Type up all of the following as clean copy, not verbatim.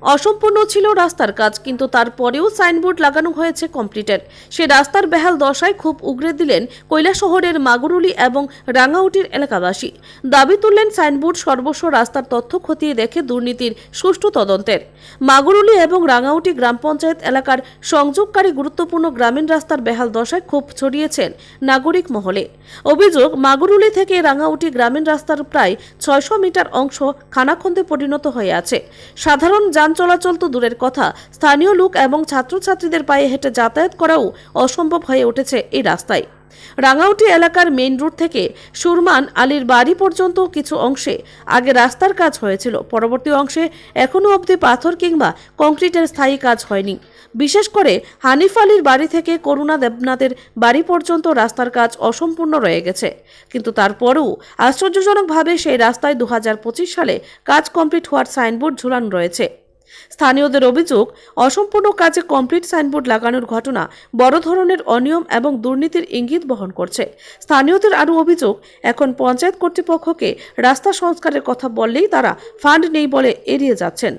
অসম্পূর্ণ ছিল রাস্তার কাজ, কিন্তু তারপরেও সাইনবোর্ড লাগানো হয়েছে কমপ্লিটের। সে রাস্তার বেহাল দশায় খুব উগরে দিলেন কৈলাসহরের মাগুরুলি এবং রাঙাউটির এলাকাবাসী। দাবি তুললেন সাইনবোর্ড সর্বস্ব রাস্তার তথ্য খতিয়ে দেখে দুর্নীতির সুষ্ঠু তদন্তের। মাগুরুলি এবং রাঙাউটি গ্রাম পঞ্চায়েত এলাকার সংযোগকারী গুরুত্বপূর্ণ গ্রামীণ রাস্তার বেহাল দশায় ক্ষোভ ছড়িয়েছেন নাগরিক মহলে। অভিযোগ, মাগুরুলি থেকে রাঙাউটি গ্রামীণ রাস্তার প্রায় 600 মিটার অংশ খানাখন্দে পরিণত হয়ে আছে। সাধারণ যান চলাচল তো দূরের কথা, স্থানীয় লোক এবং ছাত্রছাত্রীদের পায়ে হেঁটে যাতায়াত করাও অসম্ভব হয়ে উঠেছে এই রাস্তায়। রাঙাউটি এলাকার মেইন রোড থেকে সুরমান আলীর বাড়ি পর্যন্ত কিছু অংশে আগে রাস্তার কাজ হয়েছিল, পরবর্তী অংশে এখনও অবধি পাথর কিংবা কংক্রিটের স্থায়ী কাজ হয়নি। বিশেষ করে হানিফ আলীর বাড়ি থেকে করুণা দেবনাথের বাড়ি পর্যন্ত রাস্তার কাজ অসম্পূর্ণ রয়ে গেছে, কিন্তু তারপরেও আশ্চর্যজনকভাবে সেই রাস্তায় 2025 সালে কাজ কমপ্লিট হওয়ার সাইনবোর্ড ঝুলানো রয়েছে। স্থানীয়দের অভিযোগ, অসম্পূর্ণ কাজে কমপ্লিট সাইনবোর্ড লাগানোর ঘটনা বড় ধরনের অনিয়ম এবং দুর্নীতির ইঙ্গিত বহন করছে। স্থানীয়দের আরও অভিযোগ, এখন পঞ্চায়েত কর্তৃপক্ষকে রাস্তা সংস্কারের কথা বললেই তারা ফান্ড নেই বলে এড়িয়ে যাচ্ছেন।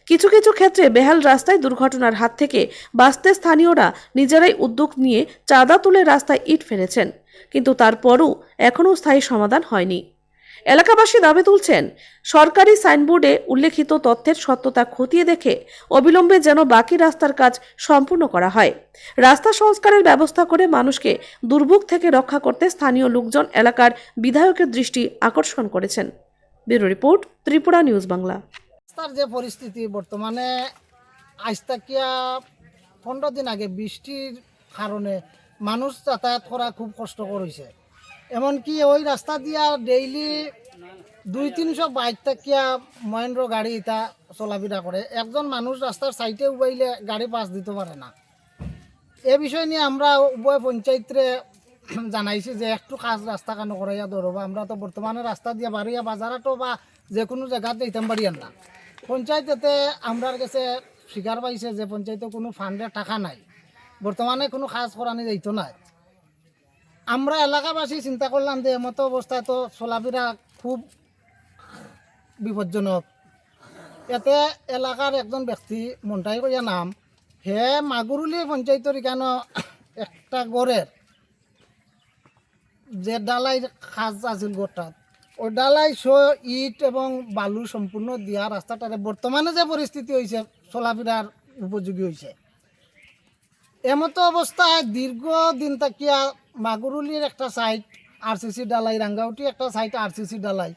কিছু কিছু ক্ষেত্রে বেহাল রাস্তায় দুর্ঘটনার হাত থেকে বাঁচতে স্থানীয়রা নিজেরাই উদ্যোগ নিয়ে চাঁদা তুলে রাস্তায় ইট ফেলেছেন, কিন্তু তারপরও এখনও স্থায়ী সমাধান হয়নি। এলাকাবাসী দাবি তুলছেন, সরকারি সাইনবোর্ডে উল্লেখিত তথ্যের সত্যতা খতিয়ে দেখে অবিলম্বে যেন বাকি রাস্তার কাজ সম্পূর্ণ করা হয়। রাস্তা সংস্কারের ব্যবস্থা করে মানুষকে দুর্ভোগ থেকে রক্ষা করতে স্থানীয় লোকজন এলাকার বিধায়কের দৃষ্টি আকর্ষণ করেছেন। Bureau report, Tripura news Bangla. রাস্তার যে পরিস্থিতি বর্তমানে, আজ তাকিয়া 15 দিন আগে বৃষ্টির কারণে মানুষ যাতায়াত করা খুব কষ্টকর হয়েছে। এমনকি ওই রাস্তা দিয়া ডেইলি 200-300 বাইক তাকিয়া মহেন্দ্র গাড়ি এটা চলাফেরা করে। একজন মানুষ রাস্তার সাইডে উবাইলে গাড়ি পাস দিতে পারে না। এ বিষয় নিয়ে আমরা উভয় পঞ্চায়েতরে জানাইছি যে একটু কাজ রাস্তা কেন করাইয়া ধরবা। আমরা তো বর্তমানে রাস্তা দিয়ে বাড়িয়া বাজারাটো বা যে কোনো জায়গাতে দিতাম পারিয়ান না। পঞ্চায়েতেতে আমরার কাছে স্বীকার পাইছে যে পঞ্চায়েতে কোনো ফান্ডের টাকা নাই, বর্তমানে কোনো কাজ করানি যাইতো না। আমরা এলাকাবাসী চিন্তা করলাম যে এমতো অবস্থায় তো চলাফেরা খুব বিপজ্জনক। এতে এলাকার একজন ব্যক্তি মন্টাই করিয়া নাম, হে মাগুরুলি পঞ্চায়েতের এখানে একটা গড়ের যে ডালাই কাজ আছিল গোটাত, ওই ডালাই ইট এবং বালু সম্পূর্ণ দিয়া রাস্তাটারে বর্তমানে যে পরিস্থিতি হয়েছে চলাফেরার উপযোগী হয়েছে। এমতো অবস্থায় দীর্ঘদিন তাকিয়া মাগুরুলির একটা সাইট আরসিসি ডালাই, রাঙ্গাউটি একটা সাইট আরসিসি ডালাই।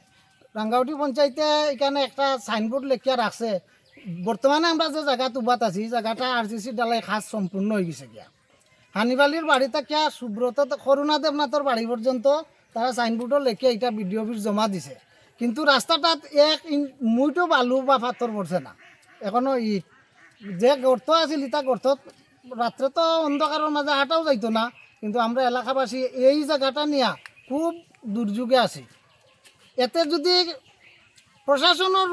রাঙ্গাউটি পঞ্চায়েতে এখানে একটা সাইনবোর্ড লেখিয়া রাখছে, বর্তমানে আমরা যে জায়গা উবাত আছি জায়গাটা আরসিসি ডালাই কাজ সম্পূর্ণ হয়ে গেছে গিয়া। হানিবালির বাড়ি তাকিয়া সুব্রত করুণা দেবনাথের বাড়ি পর্যন্ত তারা সাইনবোর্ডও লেখে এটা বিডিও অফিস জমা দিছে, কিন্তু রাস্তাটাত মুইটো বালু বা পাথর পড়ছে না, এখনো ইট। যে গর্ত আছিল ইটা গর্তত রাত্রে তো অন্ধকারের মাঝে হাঁটাও যাইতো না, কিন্তু আমরা এলাকাবাসী এই জায়গাটা নিয়ে খুব দুর্যোগে আছি। এতে যদি প্রশাসনের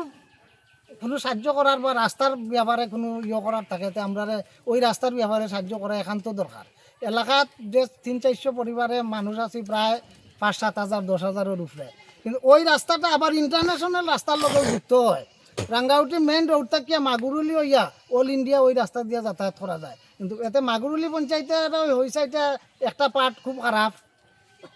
কোনো সাহায্য করার বা রাস্তার ব্যাপারে কোনো করার থাকে, আমরা ওই রাস্তার ব্যাপারে সাহায্য করা একান্ত দরকার। এলাকাত যে 300-400 পরিবারে মানুষ আছে, প্রায় 5-7 হাজার 10 হাজারের উপরে, কিন্তু ওই রাস্তাটা আবার ইন্টারন্যাশনাল রাস্তার লগে যুক্ত হয়। রাঙ্গাউটি মেইন রোড থেকে মাগুরুলি হইয়া অল ইন্ডিয়া ওই রাস্তা দিয়ে যাতায়াত করা যায়, কিন্তু এতে মাগুরুলি পঞ্চায়েতের ওই সাইডে একটা পার্ট খুব খারাপ।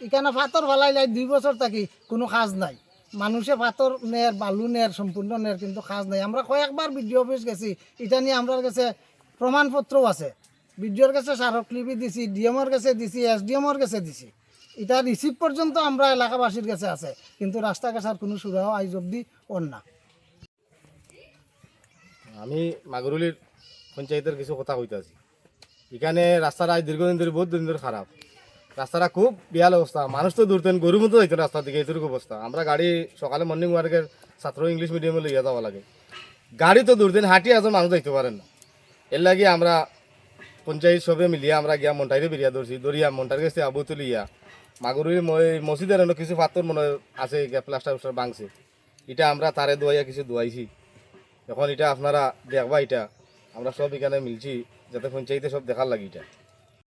এখানে পাথর ফালাইলে 2 বছর থাকি কোনো কাজ নাই, মানুষে পাথর নেয় বালু নেয় সম্পূর্ণ নেয়, কিন্তু কাজ নাই। আমরা কয়েকবার বিডিও অফিস গেছি, এটা নিয়ে আমার কাছে প্রমাণপত্রও আছে। বিডিওর কাছে স্মারকলিপি দিছি, ডিএমওর কাছে দিছি, এসডিএমওর কাছে দিছি, এটা রিসিভ পর্যন্ত আমরা এলাকাবাসীর কাছে আছে, কিন্তু রাস্তা কাছার কোনো সুরাহ আইজ অব্দি ওর না। আমি মাগুরুলির পঞ্চায়েতের কিছু কথা কইতে আছি। এখানে রাস্তাটা দীর্ঘদিন ধরে বহুত দিন ধরে খারাপ, রাস্তাটা খুব বিয়াল অবস্থা। মানুষ তো দূরতেন গরুর মতো যাইতেন রাস্তার দিকে, এতটুকু অবস্থা। আমরা গাড়ি সকালে মর্নিং ওয়ার্কের ছাত্র ইংলিশ মিডিয়ামে লইয়া যাওয়া লাগে, গাড়ি তো দূরতেন হাঁটিয়ে একজন মানুষ যাইতে পারেন না। এর লাগে আমরা পঞ্চায়েত সবে মিলিয়া আমরা গিয়া মন্টাইরে বেরিয়া ধরছি, ধরিয়া মন্টার কাছে আবু তুলিয়া মাগুরুলি মসজিদের কিছু পাথর মনে আছে প্লাস্টার ভাঙছে, এটা আমরা তারে দোয়াইয়া কিছু দোয়াইছি। এখন এটা আপনারা দেখবা, এটা আমরা সব এখানে মিলছি যাতে পঞ্চায়েতে সব দেখার লাগে এটা।